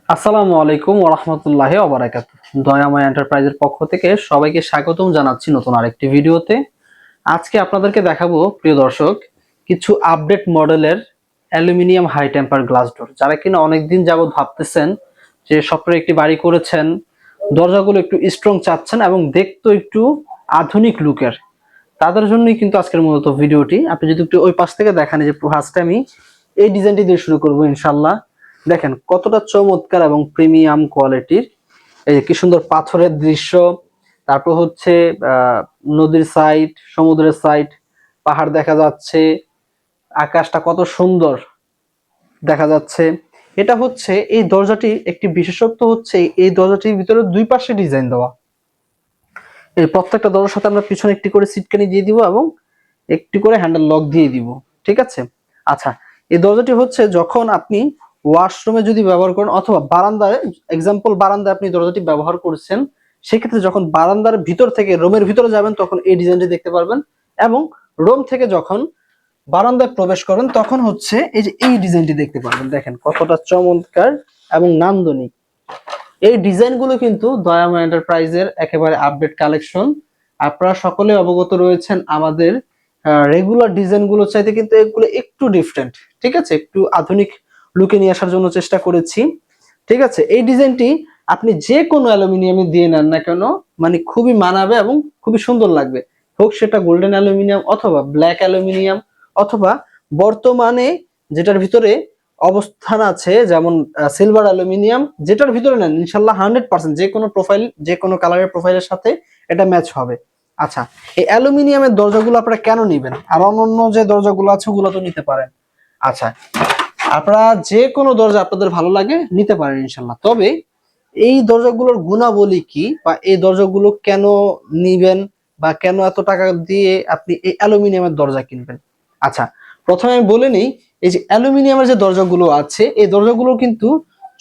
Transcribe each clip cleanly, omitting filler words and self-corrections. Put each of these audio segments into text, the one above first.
আসসালামু আলাইকুম ওয়া রাহমাতুল্লাহি ওয়া বারাকাতুহু। দয়াময় এন্টারপ্রাইজের পক্ষ থেকে সবাইকে স্বাগতম জানাচ্ছি নতুন আরেকটি ভিডিওতে। আজকে আপনাদেরকে দেখাবো প্রিয় দর্শক কিছু আপডেট মডেলের aluminium high temper glass door. যারা কিনা অনেকদিন যাবত ভাবতেছেন যে স্বপ্নের একটি বাড়ি করেছেন, দরজাগুলো একটু স্ট্রং চাচ্ছেন এবং দেখতে একটু আধুনিক লুকের, তাদের জন্যই কিন্তু আজকের মূলত ভিডিওটি। আপনি যদি একটু ওই পাশ থেকে দেখান, যে ফার্স্টে আমি এই ডিজাইনটি দিয়ে শুরু করবো ইনশাল্লাহ। দেখেন কতটা চমৎকার এবং প্রিমিয়াম কোয়ালিটির। এই যে কি সুন্দর পাথরের দৃশ্য, তারপর হচ্ছে নদীর সাইড, সমুদ্রের সাইড, পাহাড় দেখা যাচ্ছে, আকাশটা কত সুন্দর দেখা যাচ্ছে। এটা হচ্ছে এই দরজাটি একটি বিশেষত্ব হচ্ছে এই দরজাটির ভিতরে দুই পাশে ডিজাইন দেওয়া। এই প্রত্যেকটা দরজার সাথে আমরা পিছনে একটি করে সিটকানি দিয়ে দিব এবং একটি করে হ্যান্ডেল লক দিয়ে দিব। ঠিক আছে। আচ্ছা, এই দরজাটি হচ্ছে যখন আপনি ওয়াশরুমে যদি ব্যবহার করেন অথবা বারান্দায়, এক্সাম্পল বারান্দায় আপনি দরজাটি ব্যবহার করছেন, সেক্ষেত্রে যখন বারান্দার ভিতর থেকে রুমের ভিতরে যাবেন তখন এই ডিজাইনটি দেখতে পারবেন, এবং রুম থেকে যখন বারান্দায় প্রবেশ করেন তখন হচ্ছে এই যে এই ডিজাইনটি দেখতে পারবেন। দেখেন কতটা চমৎকার এবং নান্দনিক। এই ডিজাইনগুলো কিন্তু দয়াময় এন্টারপ্রাইজের একেবারে আপডেট কালেকশন। আপনারা সকলে অবগত রয়েছেন আমাদের রেগুলার ডিজাইনগুলো চাইতে কিন্তু এগুলো একটু ডিফারেন্ট। ঠিক আছে, একটু আধুনিক লুকে নিয়ে আসার জন্য চেষ্টা করেছি। ঠিক আছে, এই ডিজাইনটি আপনি যে কোনো অ্যালুমিনিয়ামে দিয়ে নেন না কেন, মানে খুবই মানাবে এবং খুবই সুন্দর লাগবে। হোক সেটা গোল্ডেন অ্যালুমিনিয়াম অথবা ব্ল্যাক অ্যালুমিনিয়াম, অথবা বর্তমানে যেটার ভিতরে অবস্থান আছে যেমন সিলভার অ্যালুমিনিয়াম, যেটার ভিতরে নেন ইনশাল্লাহ 100% যে কোনো প্রোফাইল, যে কোনো কালারের প্রোফাইলের সাথে এটা ম্যাচ হবে। আচ্ছা, এই অ্যালুমিনিয়ামের দরজাগুলো আপনারা কেন নিবেন? আর অন্যান্য যে দরজাগুলো আছে ওগুলো তো নিতে পারেন। আচ্ছা, আপনারা যে কোনো দরজা আপনাদের ভালো লাগে নিতে পারেন ইনশাল্লাহ। তবে এই দরজাগুলোর গুণাবলী কি, বা এই দরজাগুলো কেন নিবেন, বা কেন এত টাকা দিয়ে আপনি এই অ্যালুমিনিয়ামের দরজা কিনবেন? আচ্ছা, প্রথমে আমি বলে নিই, এই যে অ্যালুমিনিয়ামের যে দরজাগুলো আছে এই দরজাগুলো কিন্তু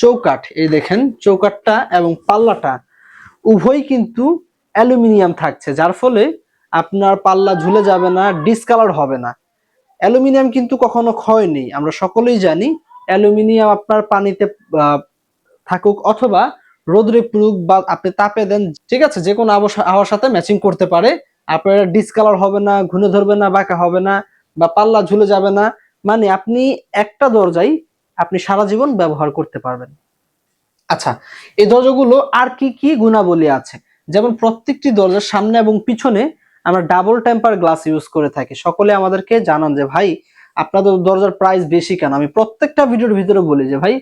চৌকাঠ, এই দেখেন চৌকাঠটা এবং পাল্লাটা উভয় কিন্তু অ্যালুমিনিয়াম থাকছে, যার ফলে আপনার পাল্লা ঝুলে যাবে না, ডিসকালার হবে না। অ্যালুমিনিয়াম কিন্তু কখনো ক্ষয় নেই, আমরা সকলেই জানি। অ্যালুমিনিয়াম আপনার পানিতে থাকুক অথবা রোদরে পুরুক বা আপনি তাপে দেন, ঠিক আছে, যে কোনো আবহাওয়ার সাথে ম্যাচিং করতে পারে। আপনার ডিসকালার হবে না, ঘুনে ধরবে না, বাঁকা হবে না, বা পাল্লা ঝুলে যাবে না। মানে আপনি একটা দরজাই আপনি সারা জীবন ব্যবহার করতে পারবেন। আচ্ছা, এই দরজাগুলো আর কি কি গুণাবলী আছে? যেমন প্রত্যেকটি দরজার সামনে এবং পিছনে আমরা ডাবল টেম্পার গ্লাস ইউজ করে থাকি। সকলে আমাদেরকে জানান যে ভাই আপনাদের দরজার প্রাইস বেশি কেন? আমি প্রত্যেকটা ভিডিওর ভিতরে বলি যে ভাই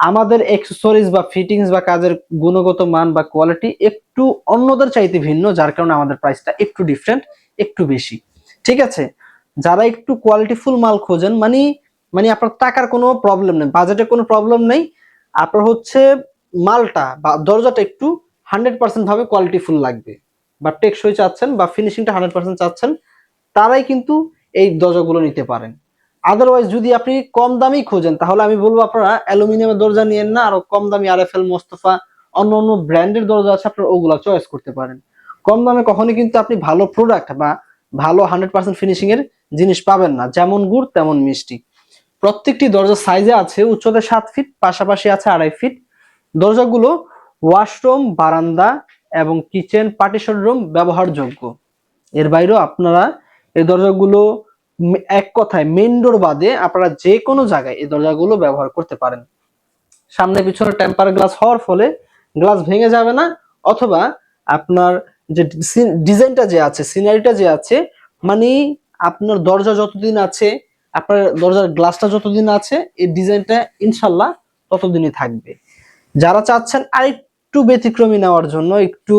আমাদের অ্যাকসেসরিজ বা ফিটিংস বা কাজের গুণগত মান বা কোয়ালিটি একটু অন্যদের চাইতে ভিন্ন, যার কারণে আমাদের প্রাইসটা একটু ডিফারেন্ট, একটু বেশি। ঠিক আছে, যারা একটু কোয়ালিটিফুল মাল খোঁজেন, মানে মানে আপনার টাকার কোনো প্রবলেম নেই, বাজেটে কোনো প্রবলেম নেই, আপনার হচ্ছে মালটা বা দরজাটা একটু 100% ভাবে কোয়ালিটিফুল লাগবে, বা টেকসই চাচ্ছেন বা ফিনিশিংটা 100% চাচ্ছেন, তারাই কিন্তু এই দরজাগুলো নিতে পারেন। আদারওয়াইজ যদি আপনি কম দামি খোঁজেন তাহলে আমি বলবো আপনারা অ্যালুমিনিয়ামের দরজা নিয়েন না, আরো কম দামি আরএফএল, মোস্তফা, অন্য অন্য ব্র্যান্ডের দরজা আছে, আপনারা ওগুলা চয়েস করতে পারেন। কম দামে কখনোই কিন্তু আপনি ভালো প্রোডাক্ট বা ভালো 100% ফিনিশিং এর জিনিস পাবেন না। যেমন গুড় তেমন মিষ্টি। প্রত্যেকটি দরজার সাইজে আছে উচ্চতা 7 ফিট, পাশাপাশি আছে 2.5 ফিট। দরজাগুলো ওয়াশরুম, বারান্দা এবং কিচেন পার্টিশন রুম ব্যবহারযোগ্য। এর বাইরেও আপনারা এই দরজাগুলো এক কথায় মেইন ডোর বাদে আপনারা যে কোনো জায়গায় এই দরজাগুলো ব্যবহার করতে পারেন। সামনে পিছনে টেম্পার গ্লাস হওয়ার ফলে গ্লাস ভেঙে যাবে না, অথবা আপনার যে ডিজাইনটা যে আছে, সিনারিটা যে আছে, মানে আপনার দরজা যতদিন আছে, আপনার দরজার গ্লাসটা যতদিন আছে, এই ডিজাইনটা ইনশাল্লাহ ততদিনই থাকবে। যারা চাচ্ছেন আরেকটু ব্যতিক্রমী নেওয়ার জন্য, একটু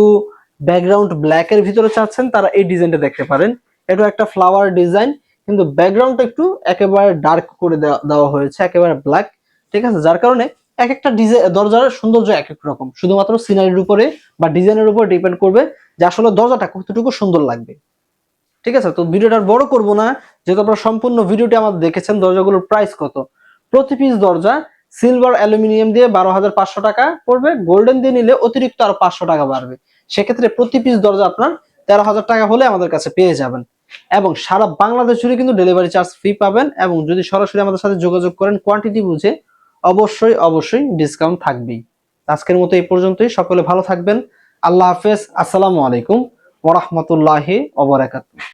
ব্যাকগ্রাউন্ড ব্ল্যাক এর ভিতরে চাচ্ছেন, তারা এই ডিজাইনটা দেখতে পারেন। এটা একটা ফ্লাওয়ার ডিজাইন, কিন্তু ব্যাকগ্রাউন্ডটা একটু একেবারে ডার্ক করে দেওয়া হয়েছে, একেবারে ব্ল্যাক। ঠিক আছে, যার কারণে এক একটা ডিজাইন দরজার সৌন্দর্য এক এক রকম, শুধুমাত্র সিনারির উপরে বা ডিজাইনের উপর ডিপেন্ড করবে যে আসলে দরজাটা কতটুকু সুন্দর লাগবে। ঠিক আছে, তো ভিডিওটা আর বড় করব না, যেহেতু আপনারা সম্পূর্ণ ভিডিওটি আমাদের দেখেছেন। দরজাগুলোর প্রাইস কত? প্রতি পিস দরজা সিলভার অ্যালুমিনিয়াম দিয়ে 12,500 টাকা পড়বে, গোল্ডেন দিয়ে নিলে অতিরিক্ত আরো 500 টাকা বাড়বে। সেক্ষেত্রে প্রতি পিস দরজা আপনার 13,000 টাকা হলে আমাদের কাছে পেয়ে যাবেন, এবং সারা বাংলাদেশ জুড়ে কিন্তু ডেলিভারি চার্জ ফ্রি পাবেন। এবং যদি সরাসরি আমাদের সাথে যোগাযোগ করেন কোয়ান্টিটি বুঝে, অবশ্যই অবশ্যই ডিসকাউন্ট থাকবেই। আজকের মতো এই পর্যন্তই। সকলে ভালো থাকবেন। আল্লাহ হাফেজ। আসসালামু আলাইকুম ওয়া রাহমাতুল্লাহি ওয়া বারাকাতুহু।